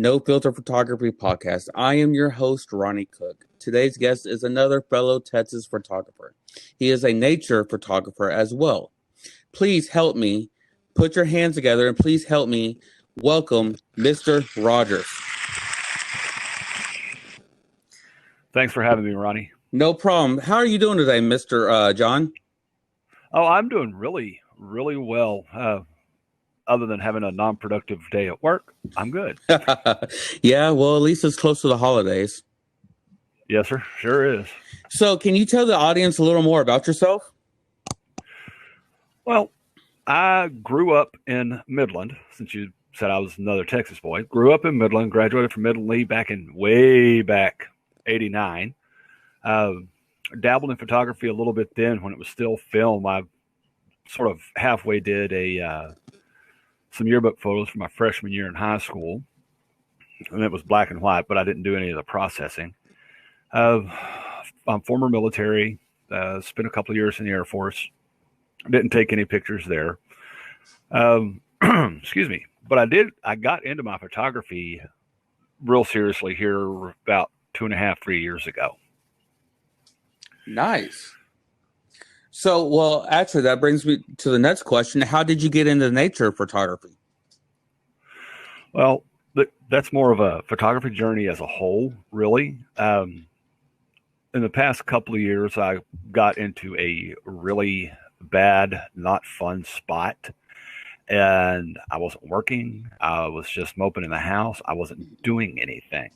No Filter Photography Podcast. I am your host, Ronnie Cook. Today's guest is another fellow Texas photographer. He is a nature photographer as well. Please help me put your hands together and please help me welcome Mr. Rodgers. Thanks for having me, Ronnie. No problem. How are you doing today, Mr. John? Oh, I'm doing really, really well. Other than having a non-productive day at work, I'm good. Yeah, well, at least it's close to the holidays. Yes, sir. Sure is. So can you tell the audience a little more about yourself? Well, I grew up in Midland, since you said I was another Texas boy. Grew up in Midland, graduated from Midland Lee way back, 89. Dabbled in photography a little bit then when it was still film. I sort of halfway did some yearbook photos for my freshman year in high school. And it was black and white, but I didn't do any of the processing. I'm former military, spent a couple of years in the Air Force. Didn't take any pictures there. Excuse me. But I got into my photography real seriously here about 2.5, 3 years ago. Nice. So, well, actually, that brings me to the next question. How did you get into nature photography? Well, that's more of a photography journey as a whole, really. In the past couple of years, I got into a really bad, not fun spot. And I wasn't working. I was just moping in the house. I wasn't doing anything.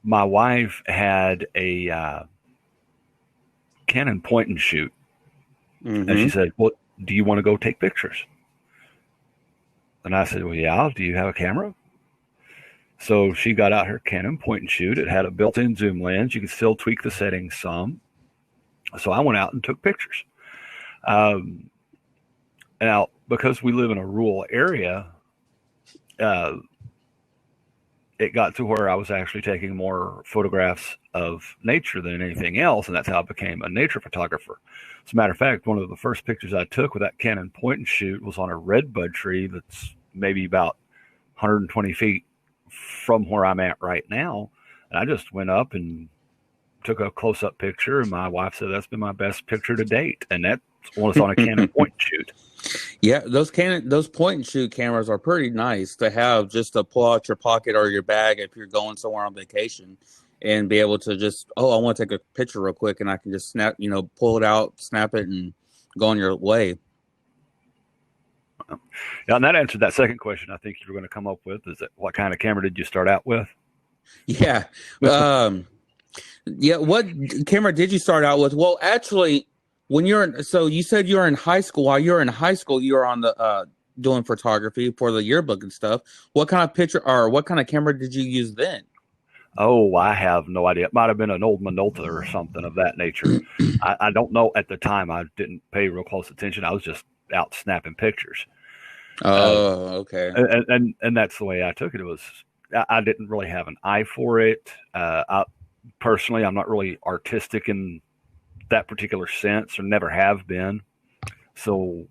My wife had a Canon point and shoot. Mm-hmm. And she said, well, do you want to go take pictures? And I said, well, yeah, do you have a camera? So she got out her Canon point and shoot. It had a built-in zoom lens. You could still tweak the settings some. So I went out and took pictures. Now, because we live in a rural area, it got to where I was actually taking more photographs of nature than anything else, and that's how I became a nature photographer. As a matter of fact, one of the first pictures I took with that Canon point and shoot was on a redbud tree that's maybe about 120 feet from where I'm at right now. And I just went up and took a close-up picture, and my wife said that's been my best picture to date, and that was on a Canon point and shoot. Yeah, those point and shoot cameras are pretty nice to have just to pull out your pocket or your bag if you're going somewhere on vacation and be able to just, I want to take a picture real quick and I can just pull it out, snap it, and go on your way. Yeah, and that answered that second question I think you were going to come up with. Is that what kind of camera did you start out with? Yeah. What camera did you start out with? Well, actually, so you said you were in high school. While you were in high school, you were on the doing photography for the yearbook and stuff. What kind of picture or what kind of camera did you use then? Oh, I have no idea. It might have been an old Minolta or something of that nature. I don't know. At the time, I didn't pay real close attention. I was just out snapping pictures. Oh, okay. And that's the way I took it. It was I didn't really have an eye for it. Personally, I'm not really artistic in that particular sense, or never have been. So,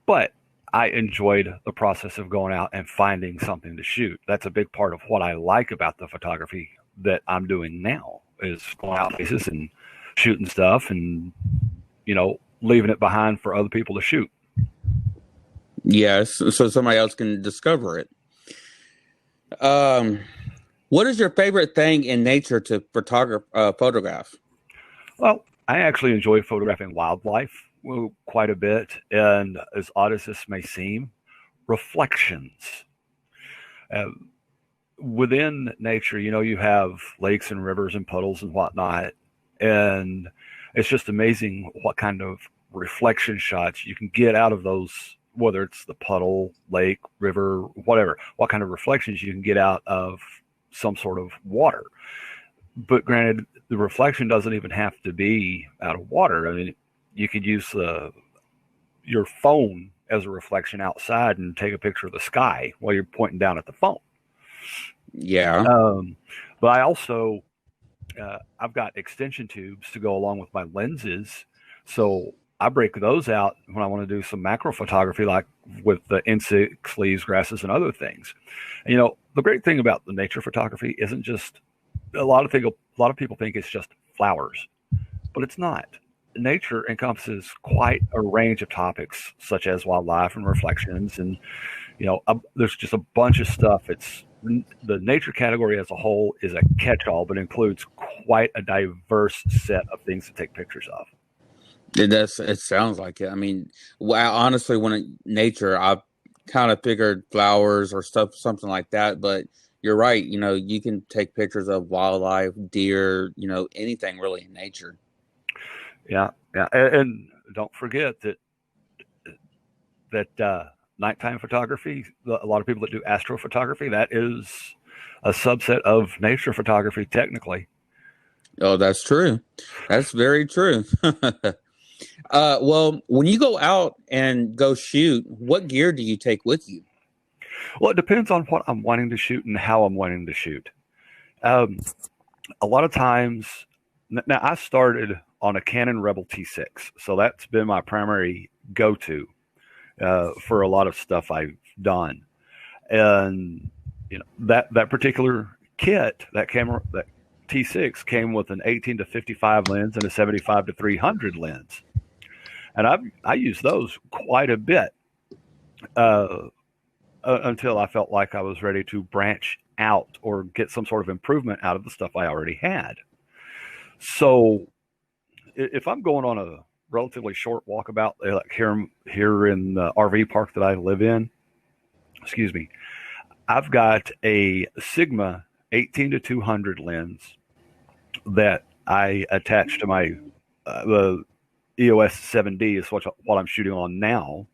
but I enjoyed the process of going out and finding something to shoot. That's a big part of what I like about the photography that I'm doing now, is going out places and shooting stuff and, leaving it behind for other people to shoot. Yes. So somebody else can discover it. What is your favorite thing in nature to photograph? Well, I actually enjoy photographing wildlife quite a bit. And as odd as this may seem, reflections. Within nature, you have lakes and rivers and puddles and whatnot. And it's just amazing what kind of reflection shots you can get out of those, whether it's the puddle, lake, river, whatever, what kind of reflections you can get out of some sort of water. But granted, the reflection doesn't even have to be out of water. I mean, you could use your phone as a reflection outside and take a picture of the sky while you're pointing down at the phone. Yeah. But I also, I've got extension tubes to go along with my lenses. So I break those out when I want to do some macro photography, like with the insects, leaves, grasses, and other things. And, the great thing about the nature photography isn't just a lot of people think it's just flowers, but it's not. Nature encompasses quite a range of topics, such as wildlife and reflections, and there's just a bunch of stuff. It's the nature category as a whole is a catch-all, but includes quite a diverse set of things to take pictures of. It sounds like it. I mean, honestly, nature, I kind of figured flowers or something like that. But you're right. You can take pictures of wildlife, deer, anything really in nature. Yeah, yeah, and don't forget that nighttime photography. A lot of people that do astrophotography, that is a subset of nature photography, technically. Oh, that's true. That's very true. Well, when you go out and go shoot, what gear do you take with you? Well, it depends on what I'm wanting to shoot and how I'm wanting to shoot. A lot of times, now I started on a Canon Rebel T6, so that's been my primary go-to for a lot of stuff I've done. And that particular kit, that camera, that T6 came with an 18 to 55 lens and a 75 to 300 lens, and I used those quite a bit until I felt like I was ready to branch out or get some sort of improvement out of the stuff I already had. So if I'm going on a relatively short walkabout, like here in the RV park that I live in, I've got a Sigma 18 to 200 lens that I attach to my the EOS 7D is what I'm shooting on now,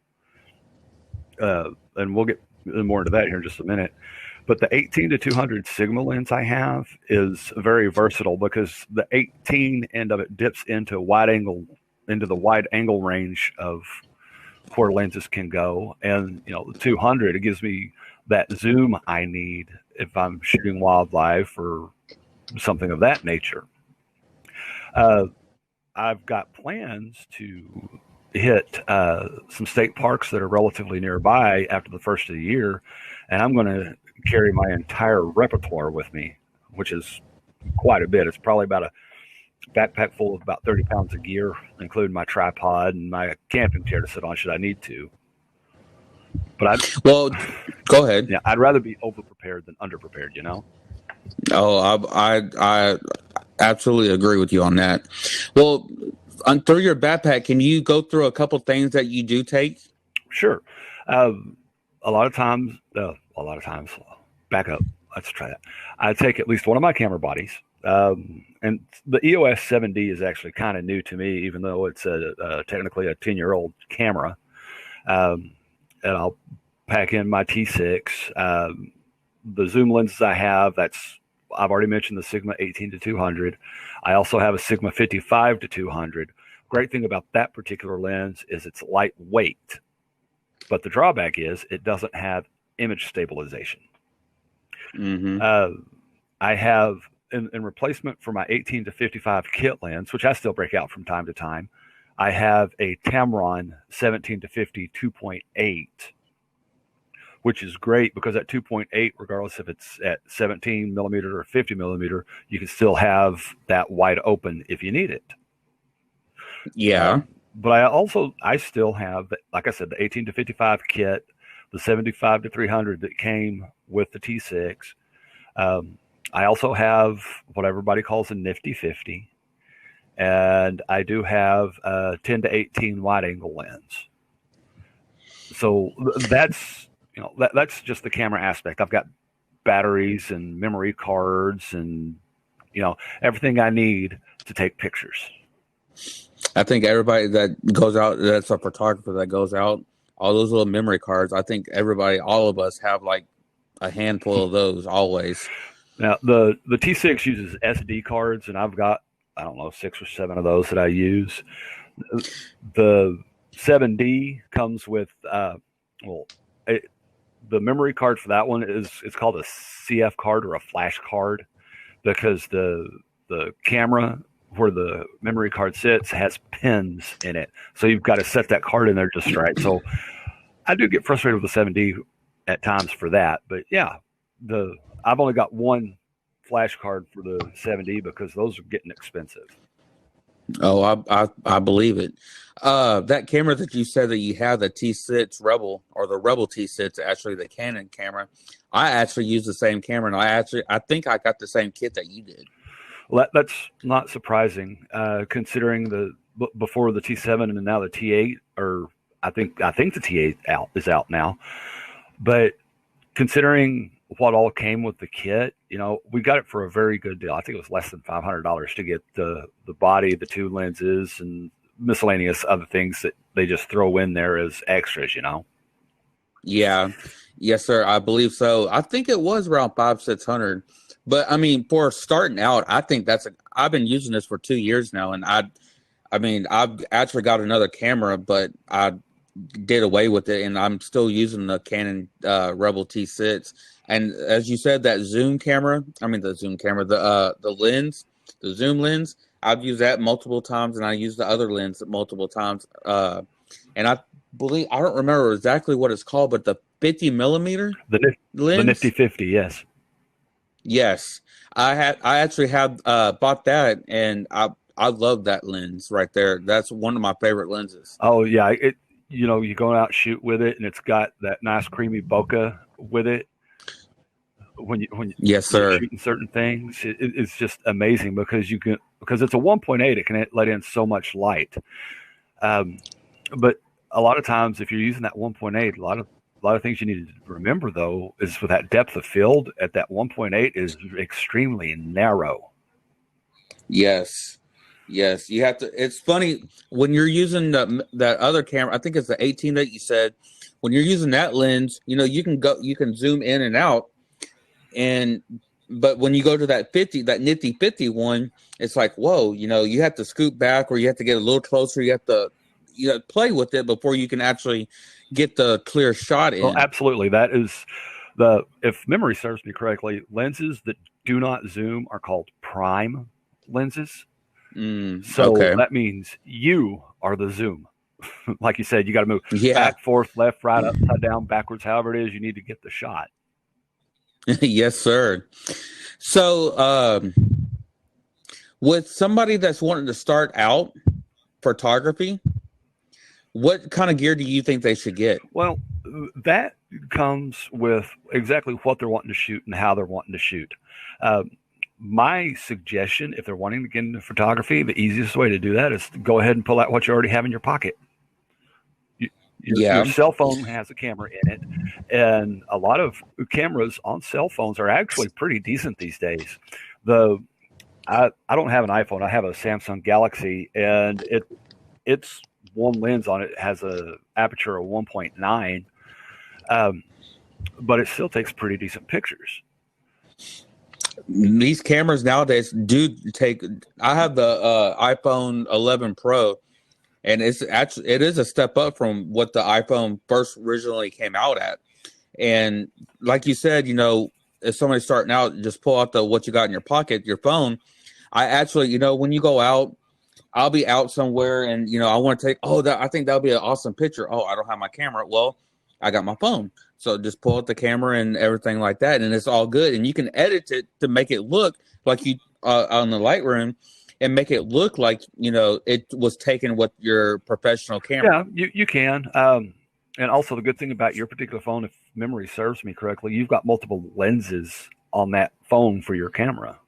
and we'll get more into that here in just a minute. But the 18 to 200 Sigma lens I have is very versatile because the 18 end of it dips into the wide angle range of where lenses can go, and the 200, it gives me that zoom I need if I'm shooting wildlife or something of that nature. I've got plans to hit some state parks that are relatively nearby after the first of the year, and I'm going to carry my entire repertoire with me, which is quite a bit. It's probably about a backpack full of about 30 pounds of gear, including my tripod and my camping chair to sit on should I need to. But go ahead. Yeah, I'd rather be over prepared than under prepared. Oh, I absolutely agree with you on that. Well, through your backpack, can you go through a couple things that you do take? Sure. A lot of times, back up. Let's try that. I take at least one of my camera bodies. And the EOS 7D is actually kind of new to me, even though it's technically a 10-year-old camera. And I'll pack in my T6. The zoom lenses I have, I've already mentioned the Sigma 18 to 200. I also have a Sigma 55 to 200. Great thing about that particular lens is it's lightweight, but the drawback is it doesn't have image stabilization. Mm-hmm. I have, in replacement for my 18 to 55 kit lens, which I still break out from time to time, I have a Tamron 17 to 50 2.8, which is great because at 2.8, regardless if it's at 17 millimeter or 50 millimeter, you can still have that wide open if you need it. Yeah. But I still have, like I said, the 18 to 55 kit, the 75 to 300 that came with the T6. I also have what everybody calls a nifty 50. And I do have a 10 to 18 wide angle lens. So that's just the camera aspect. I've got batteries and memory cards and everything I need to take pictures. I think everybody that goes out, that's a photographer that goes out, all those little memory cards, I think all of us have like a handful of those always. Now the T6 uses SD cards, and I've got, I don't know, 6 or 7 of those that I use. The 7D comes with the memory card for that one it's called a CF card or a flash card, because the camera where the memory card sits has pins in it. So you've got to set that card in there just right. So I do get frustrated with the 7D at times for that. But yeah, I've only got one flash card for the 7D because those are getting expensive. Oh, I believe it. That camera that you said that you have, the T6 Rebel, or the Rebel T6, actually the Canon camera. I actually use the same camera, and I think I got the same kit that you did. Well, that's not surprising, considering before the T7 and now the T8, or I think the T8 is out now. But considering what all came with the kit, we got it for a very good deal. I think it was less than $500 to get the body, the two lenses, and miscellaneous other things that they just throw in there as extras. Yeah, yes, sir. I believe so. I think it was around 500-600. But I mean, for starting out, I think I've been using this for 2 years now, and I've actually got another camera, but I did away with it, and I'm still using the Canon Rebel T6. And as you said, that zoom camera, the lens, the zoom lens, I've used that multiple times, and I use the other lens multiple times. And I don't remember exactly what it's called, but the 50 millimeter lens, the Nifty 50, yes. Yes, I actually have bought that, and I love that lens right there. That's one of my favorite lenses. Oh yeah, you go out shoot with it, and it's got that nice creamy bokeh with it. When yes, sir, you're shooting certain things, it's just amazing because it's a 1.8, it can let in so much light. But a lot of times, if you're using that 1.8, a lot of things you need to remember, though, is for that depth of field at that 1.8 is extremely narrow. Yes, you have to. It's funny when you're using that other camera. I think it's the 18 that you said. When you're using that lens, you can zoom in and out, but when you go to that nifty 50 one, it's like, whoa, you have to scoot back, or you have to get a little closer. You have to play with it before you can actually get the clear shot in. Well, absolutely. That is if memory serves me correctly, lenses that do not zoom are called prime lenses. So okay. that means you are the zoom. Like you said, you got to move back, forth, left, right, upside down, backwards, however it is you need to get the shot. Yes, sir. So, with somebody that's wanting to start out photography, what kind of gear do you think they should get? Well, that comes with exactly what they're wanting to shoot and how they're wanting to shoot. My suggestion, if they're wanting to get into photography, the easiest way to do that is to go ahead and pull out what you already have in your pocket. Your cell phone has a camera in it, and a lot of cameras on cell phones are actually pretty decent these days. I don't have an iPhone. I have a Samsung Galaxy, and it's one lens on it has a aperture of 1.9, but it still takes pretty decent pictures. These cameras nowadays do take. I have the iPhone 11 Pro, and it is a step up from what the iPhone first originally came out at. And like you said, if somebody's starting out, just pull out what you got in your pocket, your phone. I actually, when you go out, I'll be out somewhere, and I want to take. I think that'll be an awesome picture. Oh, I don't have my camera. Well, I got my phone, so just pull out the camera and everything like that, and it's all good. And you can edit it to make it look like you on the Lightroom, and make it look like it was taken with your professional camera. Yeah, you can. And also the good thing about your particular phone, if memory serves me correctly, you've got multiple lenses on that phone for your camera.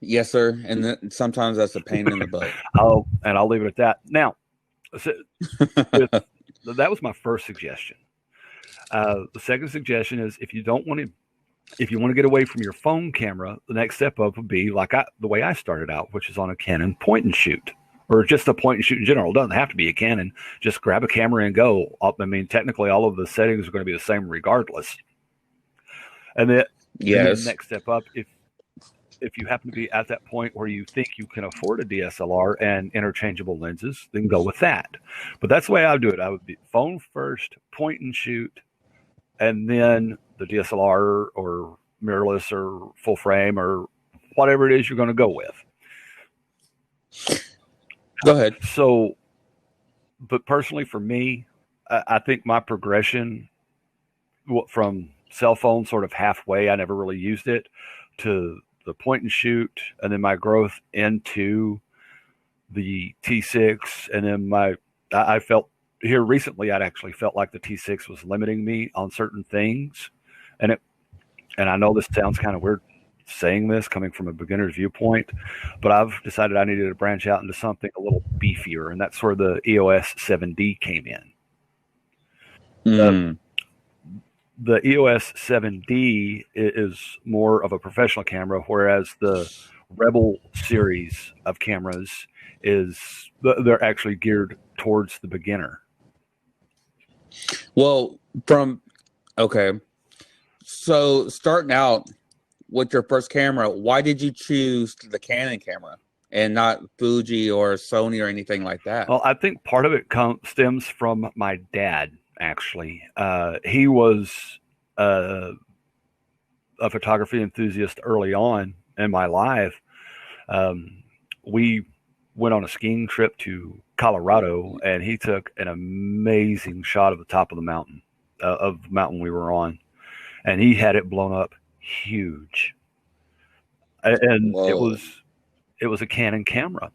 Yes, sir. And sometimes that's a pain in the butt. I'll leave it at that. Now, that was my first suggestion. The second suggestion is if you want to get away from your phone camera, the next step up would be the way I started out, which is on a Canon point and shoot, or just a point and shoot in general. It doesn't have to be a Canon. Just grab a camera and go. I mean, technically, all of the settings are going to be the same regardless. And then the next step up, if you happen to be at that point where you think you can afford a DSLR and interchangeable lenses, then go with that. But that's the way I would do it. I would be phone first, point and shoot, and then the DSLR or mirrorless or full frame or whatever it is you're going to go with. Go ahead. So, but personally for me, I think my progression from cell phone sort of halfway, I never really used it, to the point and shoot, and then my growth into the T6, and then I felt here recently, I'd actually felt like the T6 was limiting me on certain things, and I know this sounds kind of weird saying this coming from a beginner's viewpoint, but I've decided I needed to branch out into something a little beefier, and that's where the EOS 7D came in. Mm. The EOS 7D is more of a professional camera, whereas the Rebel series of cameras they're actually geared towards the beginner. Well, okay. So starting out with your first camera, why did you choose the Canon camera and not Fuji or Sony or anything like that? Well, I think part of it stems from my dad, actually. He was a photography enthusiast early on in my life. We went on a skiing trip to Colorado, and he took an amazing shot of the top of the mountain, we were on, and he had it blown up huge. And Whoa. it was a Canon camera.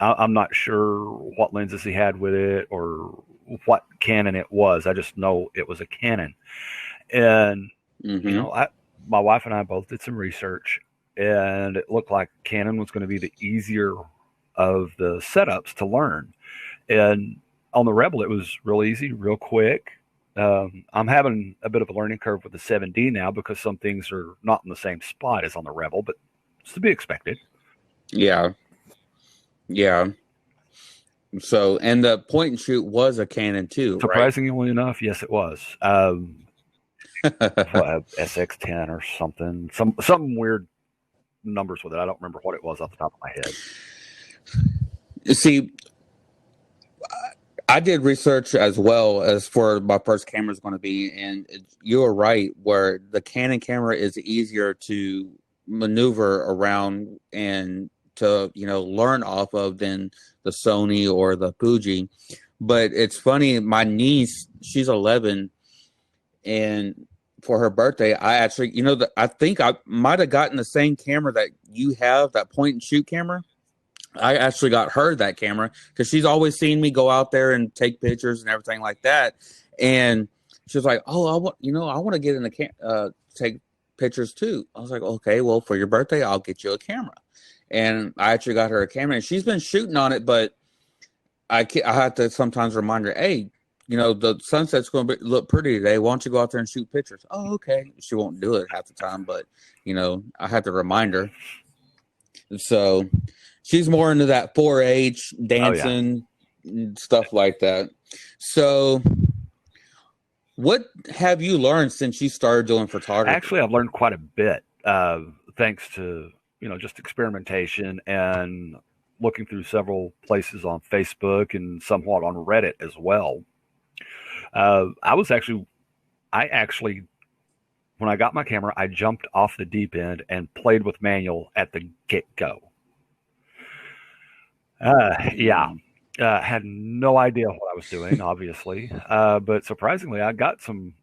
I'm not sure what lenses he had with it or what Canon it was. I just know it was a Canon. And, my wife and I both did some research, and it looked like Canon was going to be the easier of the setups to learn. And on the Rebel, it was real easy, real quick. I'm having a bit of a learning curve with the 7D now because some things are not in the same spot as on the Rebel, but it's to be expected. Yeah. So, and the point and shoot was a Canon too, surprisingly enough, yes, it was. SX10 or something, some weird numbers with it. I don't remember what it was off the top of my head. See, I did research as well as for my first camera is going to be, and you were right, where the Canon camera is easier to maneuver around and to learn off of than the Sony or the Fuji. But it's funny, my niece, she's 11, and for her birthday, I actually, I think I might have gotten the same camera that you have, that point and shoot camera. I actually got her that camera because she's always seen me go out there and take pictures and everything like that. And she was like, "Oh, I want to get in the take pictures too." I was like, "Okay, well, for your birthday, I'll get you a camera." And I actually got her a camera, and she's been shooting on it, but I have to sometimes remind her, "Hey, the sunset's going to look pretty today. Why don't you go out there and shoot pictures?" "Oh, okay." She won't do it half the time, but I have to remind her. So she's more into that 4-H dancing, stuff like that. So what have you learned since you started doing photography? Actually, I've learned quite a bit, thanks to, just experimentation and looking through several places on Facebook and somewhat on Reddit as well. I actually, when I got my camera, I jumped off the deep end and played with manual at the get-go. Had no idea what I was doing, obviously. But surprisingly, I got some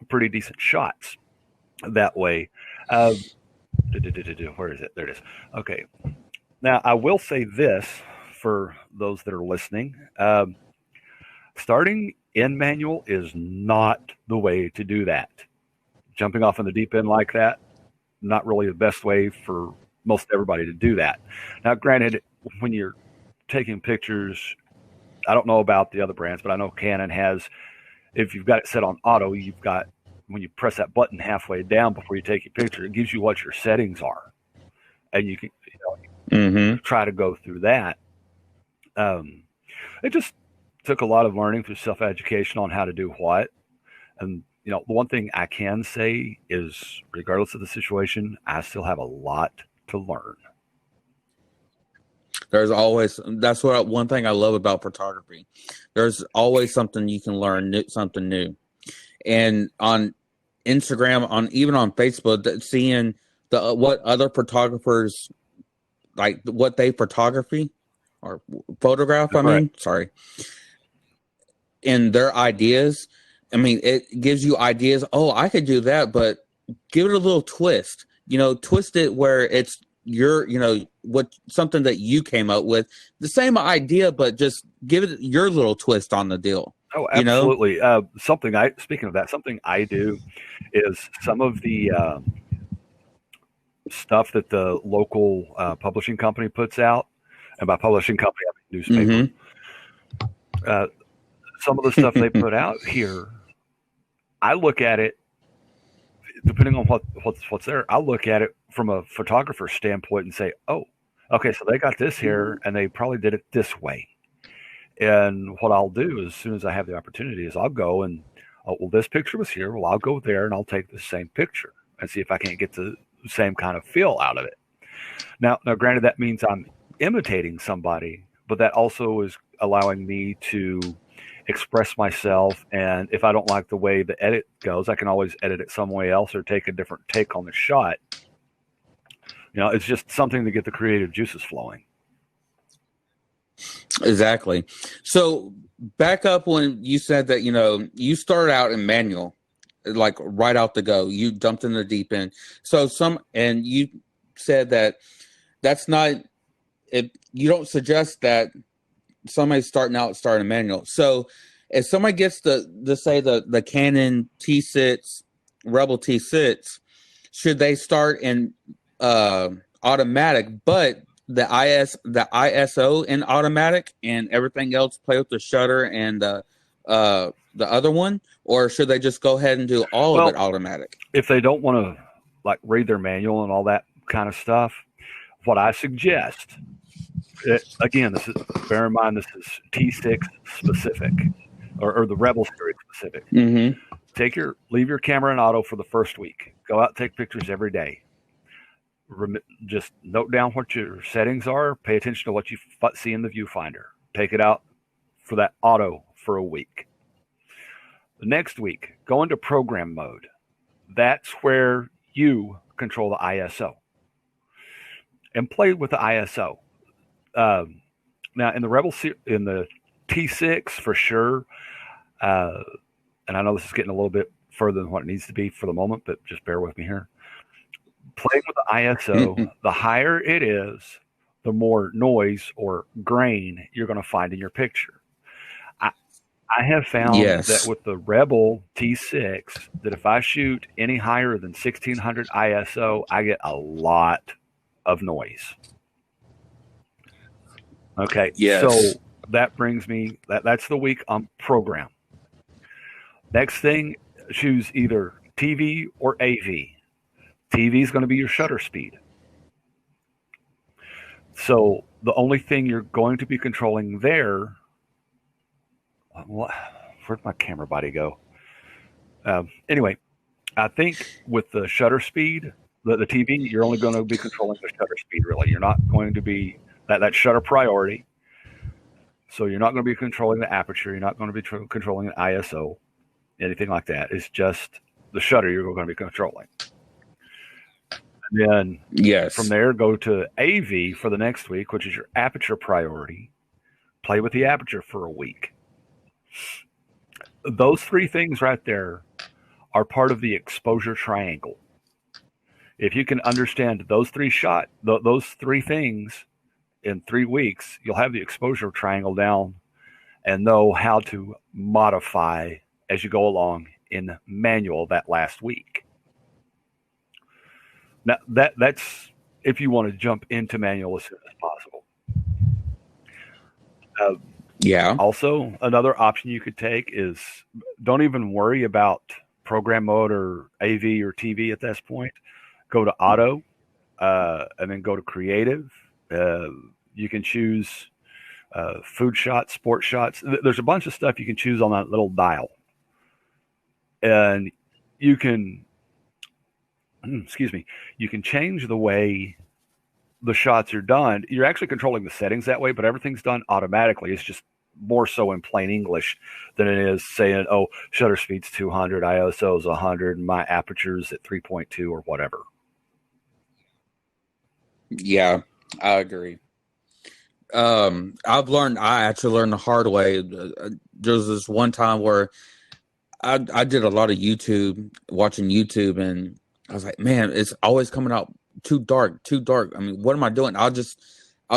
pretty decent shots that way. Where is it? There it is. Okay. Now, I will say this for those that are listening. Starting in manual is not the way to do that. Jumping off in the deep end like that, not really the best way for most everybody to do that. Now, granted, when you're taking pictures, I don't know about the other brands, but I know Canon has, if you've got it set on auto, you've got, when you press that button halfway down before you take your picture, it gives you what your settings are. And you can try to go through that. It just took a lot of learning through self-education on how to do what. And, the one thing I can say is, regardless of the situation, I still have a lot to learn. That's one thing I love about photography. There's always something you can learn, something new. And on Instagram, even on Facebook, seeing what other photographers like what they photography or photograph. I Right. mean, sorry, in their ideas. I mean, it gives you ideas. Oh, I could do that, but give it a little twist. Twist it where it's your, what something that you came up with, the same idea, but just give it your little twist on the deal. Oh, You know? absolutely. Speaking of that, something I do is some of the stuff that the local publishing company puts out, and by publishing company, I mean newspaper. Mm-hmm. Some of the stuff they put out here, I look at it depending on what's there. I look at it from a photographer's standpoint and say, "Oh, okay, so they got this here, and they probably did it this way." And what I'll do as soon as I have the opportunity is I'll go and, oh, well, this picture was here. Well, I'll go there and I'll take the same picture and see if I can't get the same kind of feel out of it. Now, granted, that means I'm imitating somebody, but that also is allowing me to express myself. And if I don't like the way the edit goes, I can always edit it some way else or take a different take on the shot. It's just something to get the creative juices flowing. Exactly. So back up when you said that, you started out in manual, like right out the go, you dumped in the deep end. So and you said that that's not, if you don't suggest that somebody starting manual. So if somebody gets the Canon T6, Rebel T6, should they start in automatic, but the ISO in automatic and everything else play with the shutter and the other one, or should they just go ahead and do all of it automatic? If they don't want to like read their manual and all that kind of stuff, what I suggest, again, bear in mind this is T6 specific or the Rebel series specific. Mm-hmm. Leave your camera in auto for the first week. Go out and take pictures every day. Just note down what your settings are. Pay attention to what you see in the viewfinder. Take it out for that auto for a week. The next week, go into program mode. That's where you control the ISO and play with the ISO. Now in the T6 for sure, and I know this is getting a little bit further than what it needs to be for the moment, but just bear with me here. Playing with the ISO, the higher it is, the more noise or grain you're going to find in your picture. I have found that with the Rebel T6, that if I shoot any higher than 1600 ISO, I get a lot of noise. Okay, so that brings me, that's the week on program. Next thing, choose either TV or AV. TV is going to be your shutter speed. So the only thing you're going to be controlling there, where'd my camera body go? Anyway, I think with the shutter speed, the TV, you're only going to be controlling the shutter speed, really. You're not going to be that shutter priority. So you're not going to be controlling the aperture. You're not going to be controlling the ISO, anything like that. It's just the shutter you're going to be controlling. And then from there, go to AV for the next week, which is your aperture priority. Play with the aperture for a week. Those three things right there are part of the exposure triangle. If you can understand those three things in 3 weeks, you'll have the exposure triangle down and know how to modify as you go along in manual that last week. Now, that's if you want to jump into manual as soon as possible. Also, another option you could take is don't even worry about program mode or AV or TV at this point. Go to auto and then go to creative. You can choose food shots, sport shots. There's a bunch of stuff you can choose on that little dial. And you can you can change the way the shots are done. You're actually controlling the settings that way, but everything's done automatically. It's just more so in plain English than it is saying, oh, shutter speed's 200, ISO is 100, and my aperture's at 3.2 or whatever. Yeah. I agree. I actually learned the hard way. There was this one time where I did a lot of watching YouTube, and I was like, man, it's always coming out too dark, too dark. I mean, what am I doing? I'll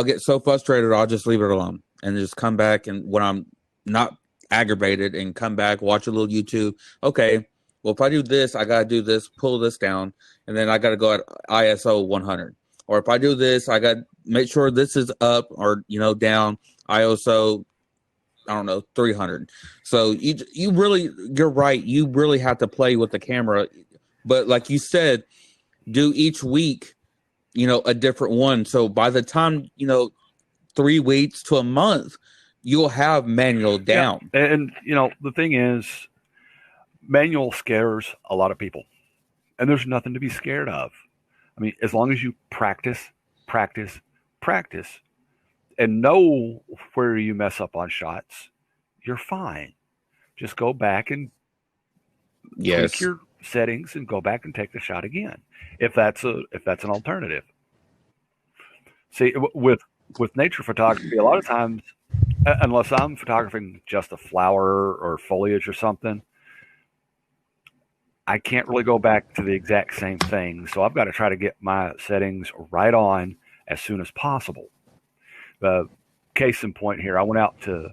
get so frustrated, I'll just leave it alone and just come back. And when I'm not aggravated and come back, watch a little YouTube. Okay, well, if I do this, I got to do this, pull this down, and then I got to go at ISO 100. Or if I do this, I got to make sure this is up or, down ISO, I don't know, 300. So you're right. You really have to play with the camera. But like you said, do each week, a different one. So by the time, 3 weeks to a month, you'll have manual down. Yeah. And the thing is, manual scares a lot of people. And there's nothing to be scared of. I mean, as long as you practice, practice, practice, and know where you mess up on shots, you're fine. Just go back and tweak your settings and go back and take the shot again, if that's an alternative. See, with nature photography, a lot of times, unless I'm photographing just a flower or foliage or something, I can't really go back to the exact same thing. So I've got to try to get my settings right on as soon as possible. Case in point here, I went out to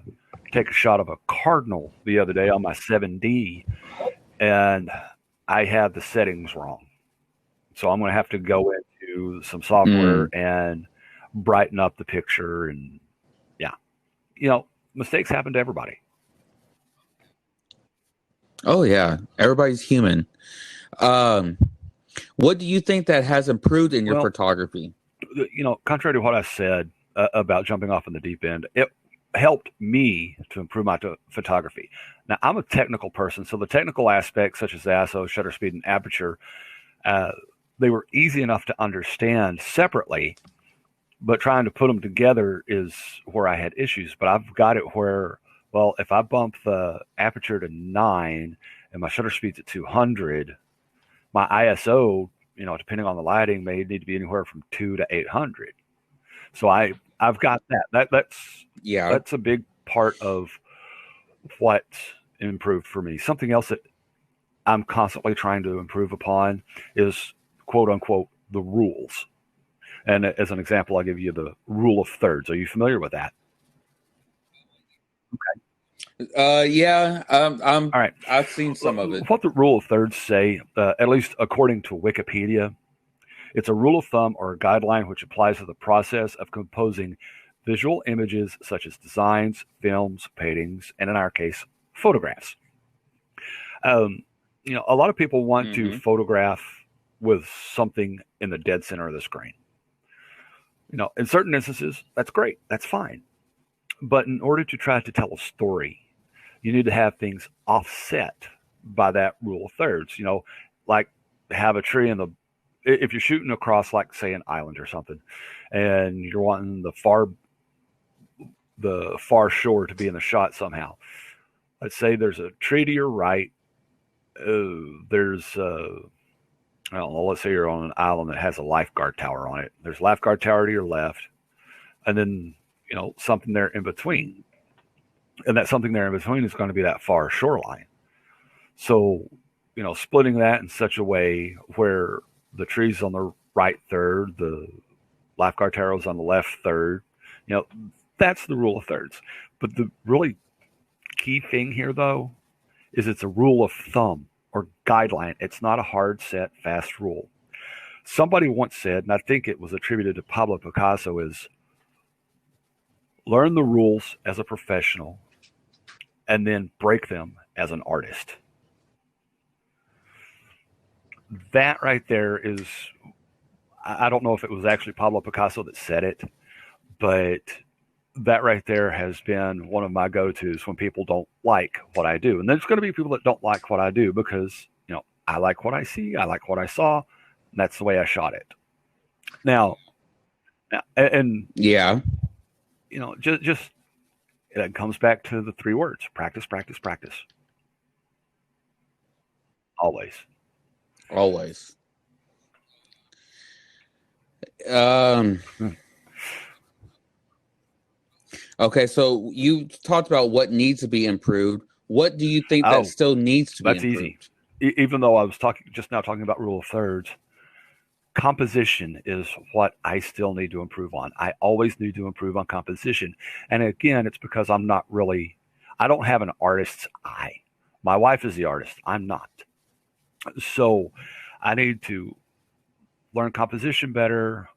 take a shot of a cardinal the other day on my 7D, and I had the settings wrong. So I'm going to have to go into some software and brighten up the picture. And mistakes happen to everybody. Oh yeah, everybody's human. What do you think that has improved in your photography? Contrary to what I said about jumping off in the deep end, it helped me to improve my photography. Now, I'm a technical person, so the technical aspects such as the ISO, shutter speed, and aperture, they were easy enough to understand separately, but trying to put them together is where I had issues. But I've got it where, well, if I bump the aperture to 9 and my shutter speed's at 200, my ISO, depending on the lighting, may need to be anywhere from 2 to 800. So I've got that. That's a big part of what improved for me. Something else that I'm constantly trying to improve upon is, quote unquote, the rules. And as an example, I'll give you the rule of thirds. Are you familiar with that? Okay. Yeah. All right. I've seen some of it. What the rule of thirds say, at least according to Wikipedia, it's a rule of thumb or a guideline which applies to the process of composing visual images such as designs, films, paintings, and in our case, photographs. A lot of people want to photograph with something in the dead center of the screen. In certain instances, that's great. That's fine. But in order to try to tell a story, you need to have things offset by that rule of thirds. Like have a tree if you're shooting across, like, say, an island or something, and you're wanting the far shore to be in the shot somehow. Let's say there's a tree to your right. There's let's say you're on an island that has a lifeguard tower on it. There's a lifeguard tower to your left, and then something there in between. And that something there in between is going to be that far shoreline. So, splitting that in such a way where the tree's on the right third, the lifeguard tower is on the left third, that's the rule of thirds. But the really key thing here, though, is it's a rule of thumb or guideline. It's not a hard, set, fast rule. Somebody once said, and I think it was attributed to Pablo Picasso, is learn the rules as a professional and then break them as an artist. That right there is, I don't know if it was actually Pablo Picasso that said it, but that right there has been one of my go-tos when people don't like what I do. And there's going to be people that don't like what I do because, I like what I see, I like what I saw, and that's the way I shot it. Now, and yeah, just it comes back to the 3 words: practice, practice, practice. Always. Okay, so you talked about what needs to be improved. What do you think that Oh, still needs to be that's easy. improved? Even though I was talking about rule of thirds, composition is what I still need to improve on. I always need to improve on composition. And again, it's because I don't have an artist's eye. My wife is the artist. I'm not. So I need to learn composition better,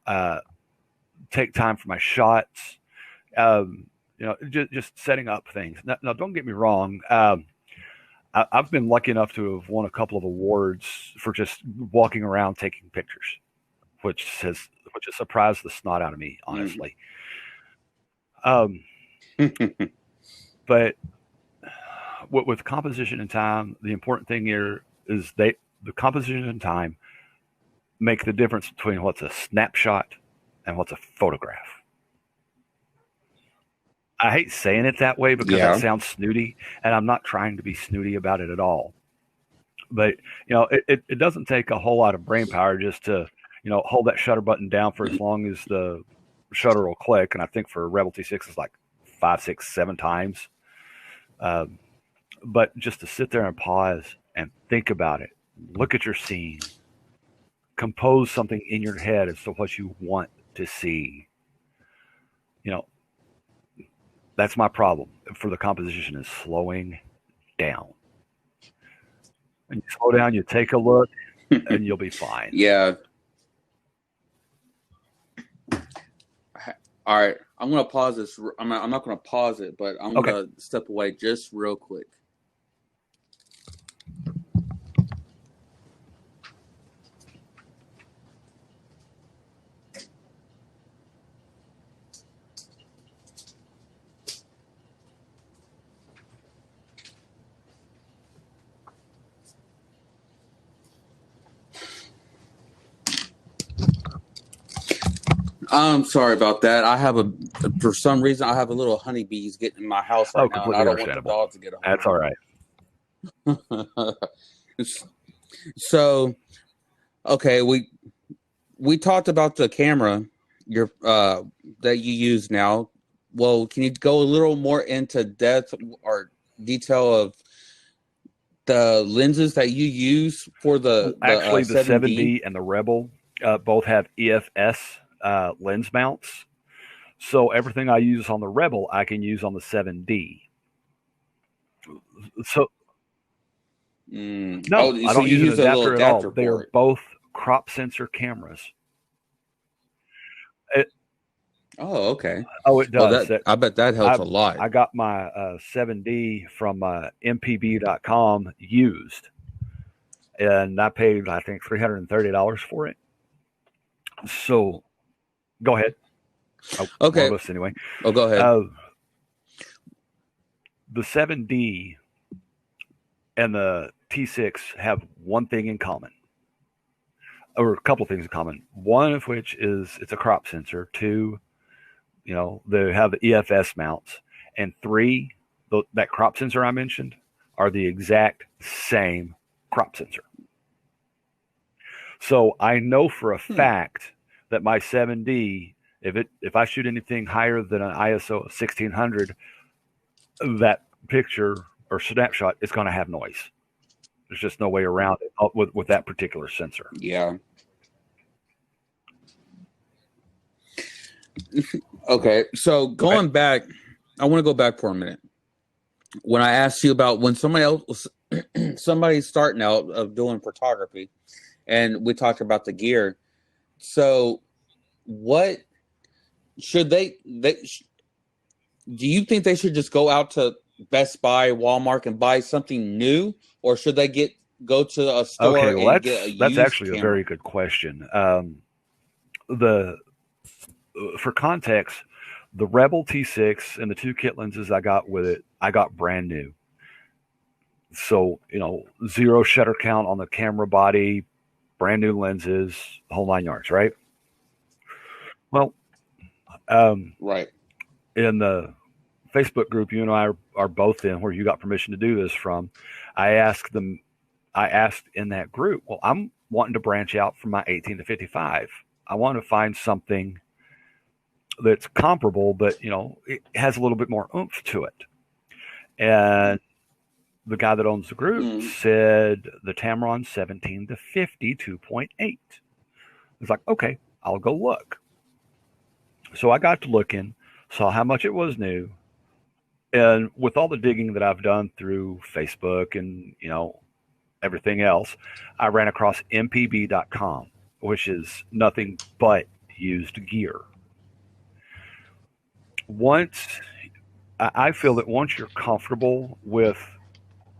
take time for my shots, just setting up things. Now, don't get me wrong. I've been lucky enough to have won a couple of awards for just walking around taking pictures, which has surprised the snot out of me, honestly. But with composition and time, the important thing here is the composition and time make the difference between what's a snapshot and what's a photograph. I hate saying it that way because it sounds snooty, and I'm not trying to be snooty about it at all. But it doesn't take a whole lot of brain power just to hold that shutter button down for as long as the shutter will click. And I think for Rebel T6 it's like 5, 6, 7 times. But just to sit there and pause and think about it, look at your scene, compose something in your head as to what you want to see. That's my problem for the composition, is slowing down. And you slow down, you take a look, and you'll be fine. Yeah. All right. I'm going to pause this. I'm not going to pause it, but I'm going to step away just real quick. I'm sorry about that. For some reason, I have a little honeybees getting in my house right now, and I don't want the dog to get a hold That's all right. So, okay, we talked about the camera that you use now. Well, can you go a little more into depth or detail of the lenses that you use for the 7D and the Rebel both have EFS lens mounts. So everything I use on the Rebel, I can use on the 7D. So no, I don't use an adapter at all. They are both crop sensor cameras. Okay. Oh, it does. Well, I bet that helps a lot. I got my 7D from mpb.com used, and I paid, I think, $330 for it. So, go ahead. Okay. One of us anyway. Oh, go ahead. The 7D and the T6 have one thing in common, or a couple of things in common. One of which is it's a crop sensor. Two, they have the EFS mounts. And three, that crop sensor I mentioned are the exact same crop sensor. So I know for a fact that my 7D, if I shoot anything higher than an ISO of 1600, that picture or snapshot is going to have noise. There's just no way around it with that particular sensor. Yeah. Okay, so going back, I want to go back for a minute. When I asked you about when somebody's starting out of doing photography, and we talked about the gear. So, what should they do you think they should just go out to Best Buy, Walmart, and buy something new, or should they go to a store and get a used that's actually camera? A very good question. For context, the Rebel T6 and the 2 kit lenses I got with it, I got brand new. So, 0 shutter count on the camera body, brand new lenses, the whole 9 yards, right? Well, right. In the Facebook group you and I are both in, where you got permission to do this from, I asked in that group, well, I'm wanting to branch out from my 18 to 55. I want to find something that's comparable, but it has a little bit more oomph to it. And the guy that owns the group said the Tamron 17 to 50 2.8. It's like, okay, I'll go look. So I got to looking, saw how much it was new, and with all the digging that I've done through Facebook and everything else, I ran across mpb.com, which is nothing but used gear. I feel that once you're comfortable with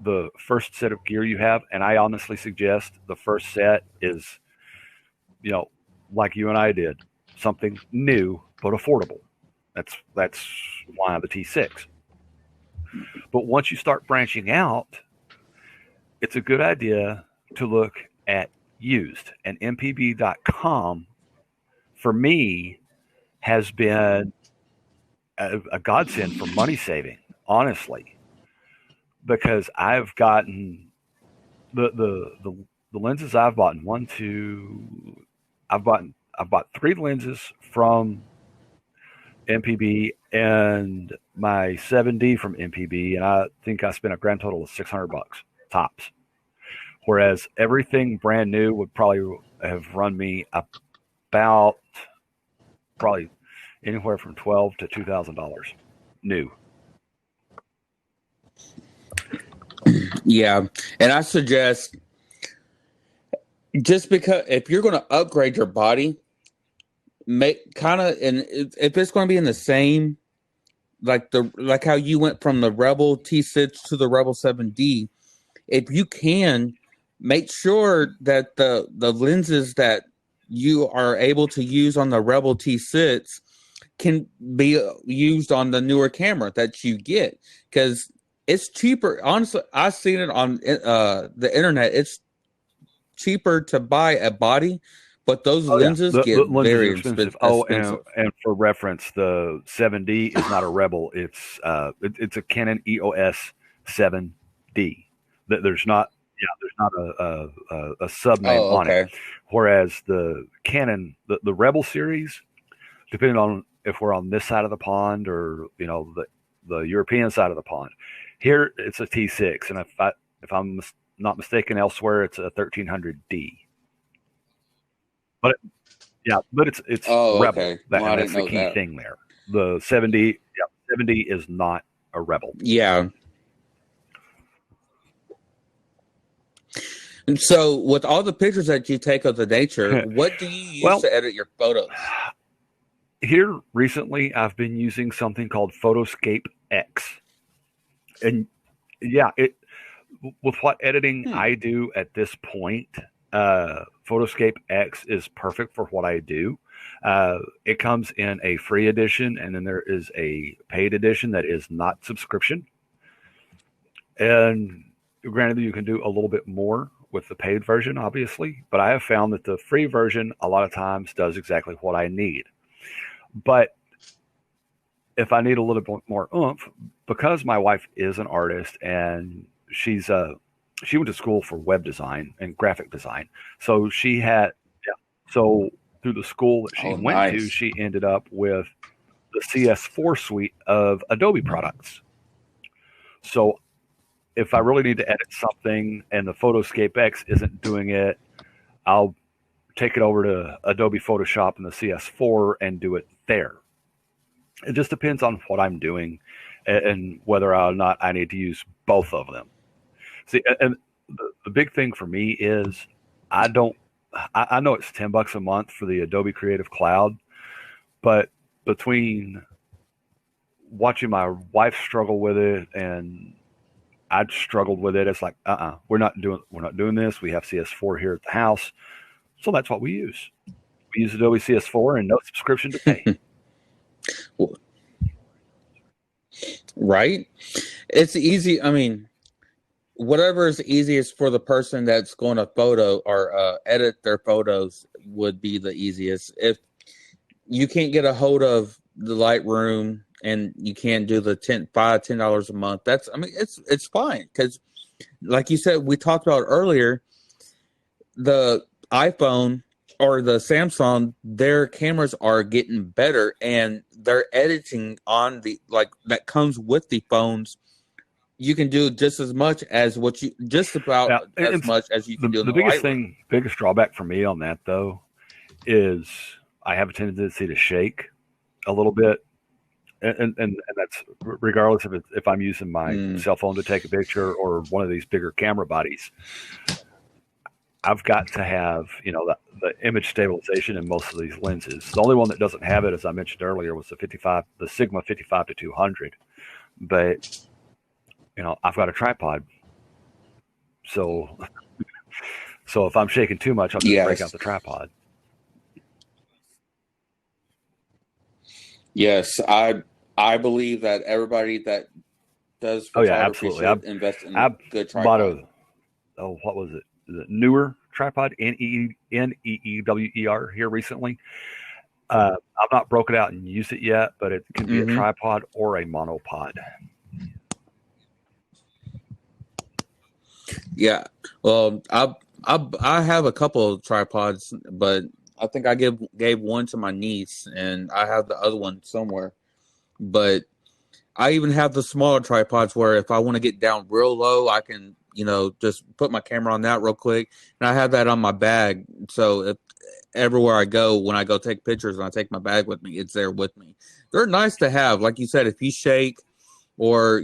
the first set of gear you have, and I honestly suggest the first set is, like you and I did, something new but affordable. That's why I'm the T6. But once you start branching out, it's a good idea to look at used. And mpb.com, for me, has been a godsend for money saving, honestly, because I've gotten the lenses I've bought. I've bought 3 lenses from MPB and my 7D from MPB, and I think I spent a grand total of $600 tops. Whereas everything brand new would probably have run me about probably anywhere from $1,200 to $2,000 new. Yeah, and I suggest, just because if you're going to upgrade your body, make kind of, and if it's going to be in the same, like how you went from the Rebel T6 to the Rebel 7D, if you can, make sure that the lenses that you are able to use on the Rebel T6 can be used on the newer camera that you get, because it's cheaper. Honestly, I've seen it on the internet. It's cheaper to buy a body, but those lenses get the lenses very are expensive. expensive. And for reference, the 7D is not a Rebel. It's a Canon EOS 7D. There's not a sub name on it. Whereas the Canon, the Rebel series, depending on if we're on this side of the pond or the European side of the pond, here it's a T6, and if I'm not mistaken, elsewhere it's a 1300D. But it's Rebel. Okay. That's the key thing there. The 7D is not a Rebel. Yeah. And so, with all the pictures that you take of the nature, what do you use to edit your photos? Here recently, I've been using something called Photoscape X, and with what editing I do at this point, Photoscape X is perfect for what I do. It comes in a free edition, and then there is a paid edition that is not subscription. And granted, you can do a little bit more with the paid version, obviously, but I have found that the free version a lot of times does exactly what I need. But if I need a little bit more oomph, because my wife is an artist and she went to school for web design and graphic design, so so through the school that she went to, she ended up with the CS4 suite of Adobe products. So if I really need to edit something and the Photoscape X isn't doing it, I'll take it over to Adobe Photoshop and the CS4 and do it there. It just depends on what I'm doing and whether or not I need to use both of them. See, and the big thing for me is I know it's $10 a month for the Adobe Creative Cloud, but between watching my wife struggle with it and I'd struggled with it, it's like, we're not doing this. We have CS4 here at the house, so that's what we use. We use Adobe CS4 and no subscription to pay. Right? It's easy. I mean, whatever is easiest for the person that's going to photo or edit their photos would be the easiest. If you can't get a hold of the Lightroom and you can't do the $10 a month, it's fine, because like you said, we talked about earlier, the iPhone or the Samsung, their cameras are getting better, and their editing on the like that comes with the phones. You can do just as much as what you just about Now, as much as you can do in the the biggest Lightroom. biggest drawback for me on that though is I have a tendency to shake a little bit, and that's regardless if I'm using my cell phone to take a picture or one of these bigger camera bodies. I've got to have, the image stabilization in most of these lenses. The only one that doesn't have it, as I mentioned earlier, was the Sigma 55 to 200. But I've got a tripod, so if I'm shaking too much, I'll just break out Yes, the tripod. yes, I believe that everybody that does Oh yeah, photography absolutely. should invest in a I good bought tripod. what was it? The newer tripod, Neewer here recently. I've not broke it out and used it yet, but it can be a tripod or a monopod. Yeah, well, I have a couple of tripods, but I think I gave one to my niece, and I have the other one somewhere. But I even have the smaller tripods where if I want to get down real low, I can, just put my camera on that real quick. And I have that on my bag. So if everywhere I go, when I go take pictures and I take my bag with me, it's there with me. They're nice to have. Like you said, if you shake or,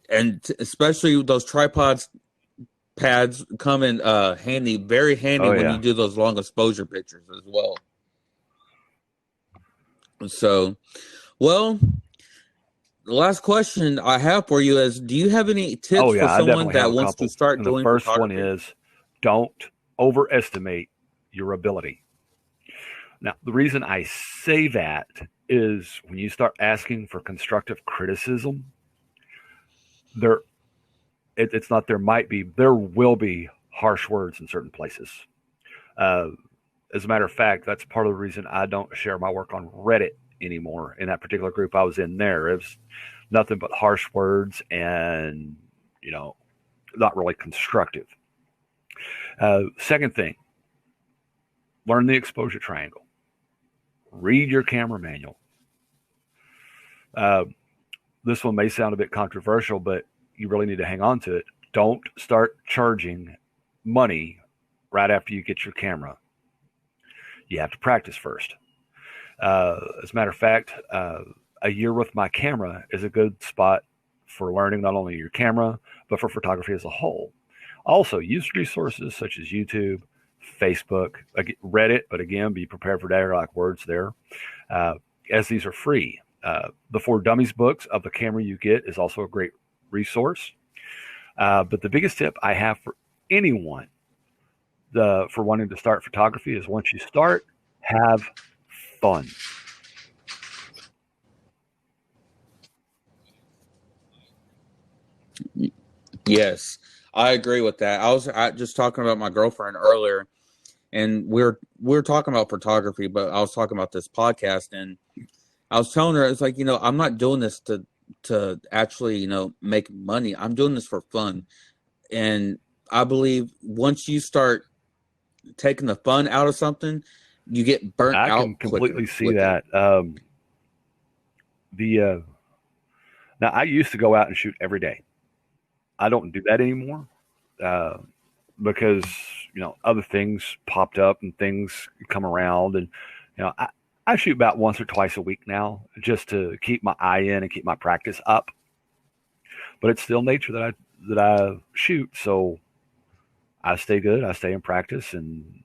and especially those tripods pads come in handy, very handy Oh when you yeah. do those long exposure pictures as well. So, well, the last question I have for you is: do you have any Oh tips for yeah, I someone definitely have that a wants to couple. start And the doing first one photography? is don't overestimate your ability. Now, the reason I say that is when you start asking for constructive criticism, there it's not there will be harsh words in certain places. Uh, as a matter of fact, that's part of the reason I don't share my work on Reddit anymore. In that particular group I was in there, it was nothing but harsh words and, not really constructive. Second thing, learn the exposure triangle. Read your camera manual. Uh, this one may sound a bit controversial, but you really need to hang on to it. Don't start charging money right after you get your camera. You have to practice first. As a matter of fact, a year with my camera is a good spot for learning not only your camera, but for photography as a whole. Also, use resources such as YouTube, Facebook, Reddit, but again, be prepared for dialogue words there, as these are free. The For Dummies books of the camera you get is also a great resource. But the biggest tip I have for anyone for wanting to start photography is once you start, have fun. Yes, I agree with that. I was just talking about my girlfriend earlier, and we're talking about photography, but I was talking about this podcast, and I was telling her it's like I'm not doing this to actually make money. I'm doing this for fun, and I believe once you start taking the fun out of something, you get burnt I can out quicker completely see with it. that. The Now I used to go out and shoot every day. I don't do that anymore uh, because other things popped up and things come around, and I shoot about once or twice a week now just to keep my eye in and keep my practice up. But it's still nature that I shoot, so I stay good. I stay in practice, and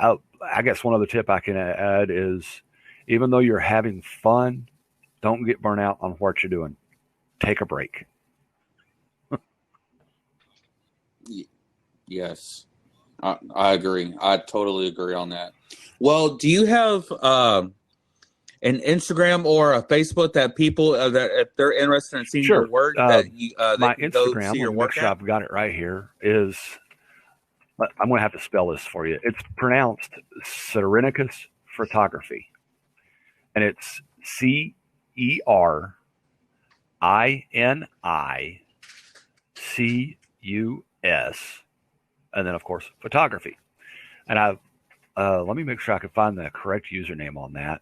I guess one other tip I can add is even though you're having fun, don't get burnt out on what you're doing. Take a break. Yes, I agree. I totally agree on that. Well, do you have an Instagram or a Facebook that people that if they're interested in seeing your Sure. work that they My can go see Instagram, let your me make work sure at? I've got it right here, is I'm going to have to spell this for you. It's pronounced Cyrenicus Photography, and it's CERINICUS, and then, of course, photography. And let me make sure I can find the correct username on that.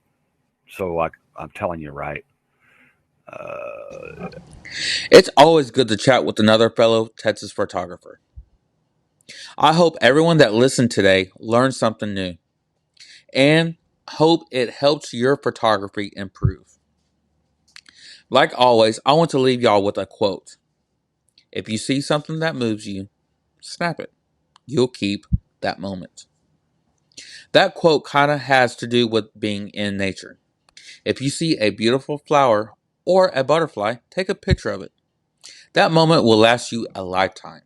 So I'm telling you right. It's always good to chat with another fellow Texas photographer. I hope everyone that listened today learned something new and hope it helps your photography improve. Like always, I want to leave y'all with a quote. If you see something that moves you, snap it. You'll keep that moment. That quote kind of has to do with being in nature. If you see a beautiful flower or a butterfly, take a picture of it. That moment will last you a lifetime.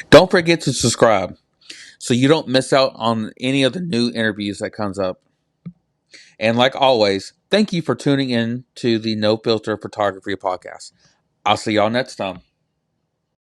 Don't forget to subscribe so you don't miss out on any of the new interviews that comes up. And like always, thank you for tuning in to the No Filter Photography podcast. I'll see y'all next time.